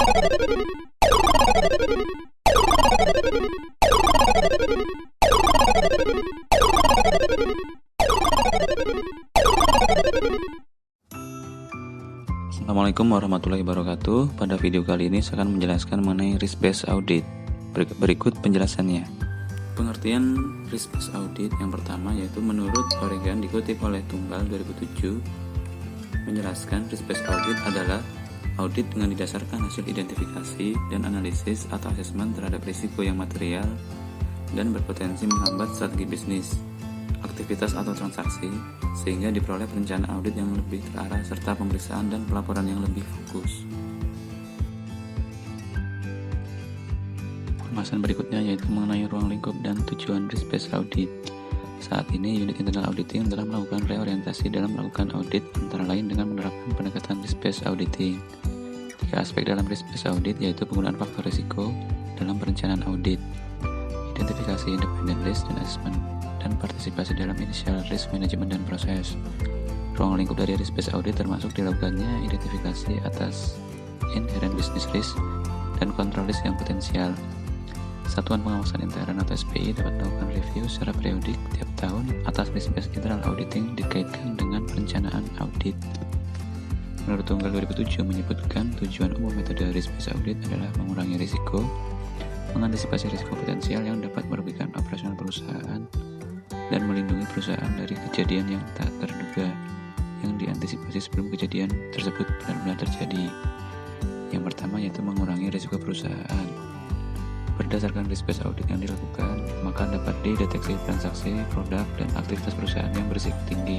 Assalamualaikum warahmatullahi wabarakatuh. Pada video kali ini saya akan menjelaskan mengenai risk-based audit. Berikut penjelasannya. Pengertian risk-based audit yang pertama yaitu menurut Oregon dikutip oleh Tunggal 2007 menjelaskan risk-based audit adalah audit dengan didasarkan hasil identifikasi dan analisis atau asesmen terhadap risiko yang material dan berpotensi menghambat strategi bisnis, aktivitas atau transaksi, sehingga diperoleh perencanaan audit yang lebih terarah serta pemeriksaan dan pelaporan yang lebih fokus. Pembahasan berikutnya yaitu mengenai ruang lingkup dan tujuan risk-based audit. Saat ini unit internal auditing telah melakukan reorientasi dalam melakukan audit antara lain dengan menerapkan pendekatan risk-based auditing. 3 aspek dalam risk-based audit yaitu penggunaan faktor risiko dalam perencanaan audit, identifikasi independent risk dan assessment, dan partisipasi dalam initial risk management dan proses. Ruang lingkup dari risk-based audit termasuk dilakukannya identifikasi atas inherent business risk dan kontrol risk yang potensial. Satuan Pengawasan Intern atau SPI dapat melakukan review secara periodik tiap tahun atas risk-based internal auditing dikaitkan dengan perencanaan audit. Menurut Tunggal 2007 menyebutkan tujuan umum metode risk-based audit adalah mengurangi risiko, mengantisipasi risiko potensial yang dapat merugikan operasional perusahaan, dan melindungi perusahaan dari kejadian yang tak terduga yang diantisipasi sebelum kejadian tersebut benar-benar terjadi. Yang pertama yaitu mengurangi risiko perusahaan. Berdasarkan risk-based audit yang dilakukan, maka dapat dideteksi transaksi, produk, dan aktivitas perusahaan yang berisiko tinggi.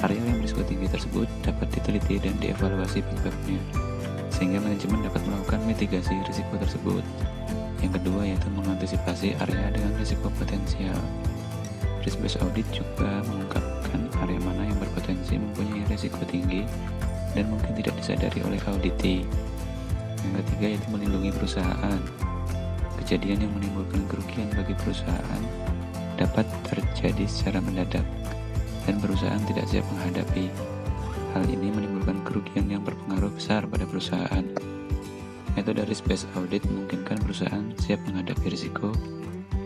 Area yang berisiko tinggi tersebut dapat diteliti dan dievaluasi penyebabnya, sehingga manajemen dapat melakukan mitigasi risiko tersebut. Yang kedua yaitu mengantisipasi area dengan risiko potensial. Risk-based audit juga mengungkapkan area mana yang berpotensi mempunyai risiko tinggi dan mungkin tidak disadari oleh auditee. Yang ketiga yaitu melindungi perusahaan. Kejadian yang menimbulkan kerugian bagi perusahaan dapat terjadi secara mendadak dan perusahaan tidak siap menghadapi. Hal ini menimbulkan kerugian yang berpengaruh besar pada perusahaan. Metode risk-based audit memungkinkan perusahaan siap menghadapi risiko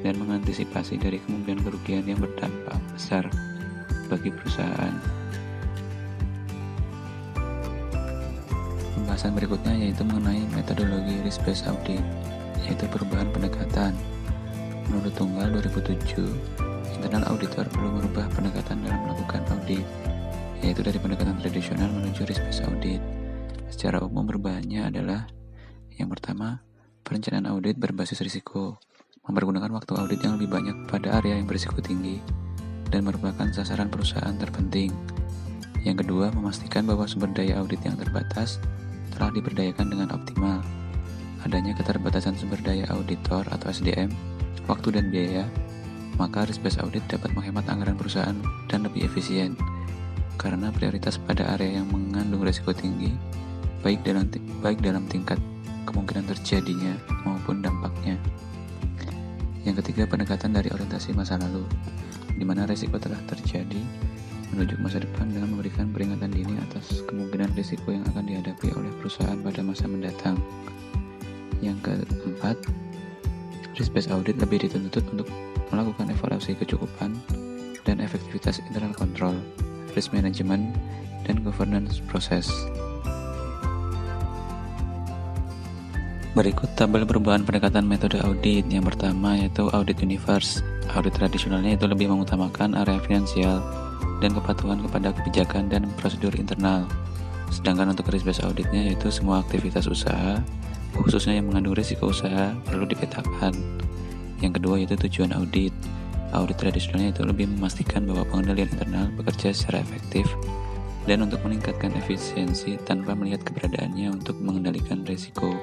dan mengantisipasi dari kemungkinan kerugian yang berdampak besar bagi perusahaan. Pembahasan berikutnya yaitu mengenai metodologi risk-based audit, yaitu perubahan pendekatan. Menurut Tunggal 2007, internal auditor perlu merubah pendekatan dalam melakukan audit, yaitu dari pendekatan tradisional menuju risk-based audit. Secara umum perubahannya adalah: yang pertama, perencanaan audit berbasis risiko, mempergunakan waktu audit yang lebih banyak pada area yang berisiko tinggi dan merupakan sasaran perusahaan terpenting. Yang kedua, memastikan bahwa sumber daya audit yang terbatas telah diberdayakan dengan optimal. Adanya keterbatasan sumber daya auditor atau SDM, waktu dan biaya, maka risk-based audit dapat menghemat anggaran perusahaan dan lebih efisien, karena prioritas pada area yang mengandung risiko tinggi, baik dalam tingkat kemungkinan terjadinya maupun dampaknya. Yang ketiga, pendekatan dari orientasi masa lalu, di mana risiko telah terjadi, menuju ke masa depan dengan memberikan peringatan dini atas kemungkinan risiko yang akan dihadapi oleh perusahaan pada masa mendatang. Yang keempat, risk-based audit lebih dituntut untuk melakukan evaluasi kecukupan dan efektivitas internal control, risk management, dan governance proses. Berikut tabel perubahan pendekatan metode audit. Yang pertama yaitu audit universe. Audit tradisionalnya itu lebih mengutamakan area finansial dan kepatuhan kepada kebijakan dan prosedur internal. Sedangkan untuk risk-based auditnya yaitu semua aktivitas usaha, khususnya yang mengandung risiko usaha, perlu dipetakan. Yang kedua yaitu tujuan audit. Audit tradisionalnya itu lebih memastikan bahwa pengendalian internal bekerja secara efektif dan untuk meningkatkan efisiensi tanpa melihat keberadaannya untuk mengendalikan risiko.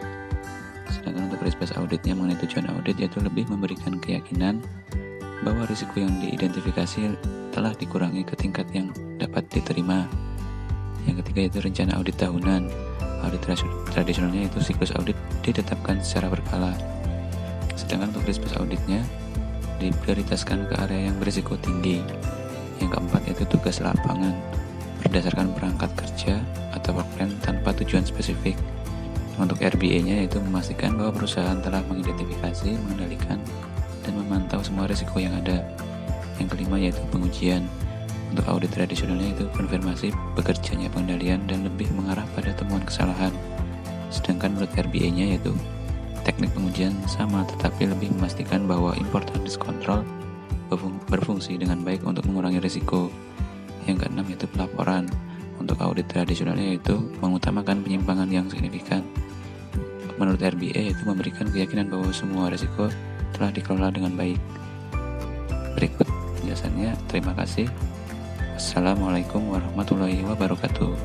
Sedangkan untuk risk-based auditnya mengenai tujuan audit yaitu lebih memberikan keyakinan bahwa risiko yang diidentifikasi telah dikurangi ke tingkat yang dapat diterima. Yang ketiga yaitu rencana audit tahunan. Audit tradisionalnya itu siklus audit ditetapkan secara berkala. Sedangkan untuk risk-based auditnya diprioritaskan ke area yang berisiko tinggi. Yang keempat yaitu tugas lapangan berdasarkan perangkat kerja atau work plan tanpa tujuan spesifik. Untuk RBA-nya yaitu memastikan bahwa perusahaan telah mengidentifikasi, mengendalikan, dan memantau semua risiko yang ada. Yang kelima yaitu pengujian. Untuk audit tradisionalnya itu konfirmasi bekerjanya pengendalian dan lebih mengarah pada temuan kesalahan. Sedangkan menurut RBA-nya yaitu teknik pengujian sama tetapi lebih memastikan bahwa important risk control berfungsi dengan baik untuk mengurangi risiko. Yang keenam yaitu pelaporan. Untuk audit tradisionalnya yaitu mengutamakan penyimpangan yang signifikan. Menurut RBA yaitu memberikan keyakinan bahwa semua risiko telah dikelola dengan baik. Berikut penjelasannya. Terima kasih. Assalamualaikum warahmatullahi wabarakatuh.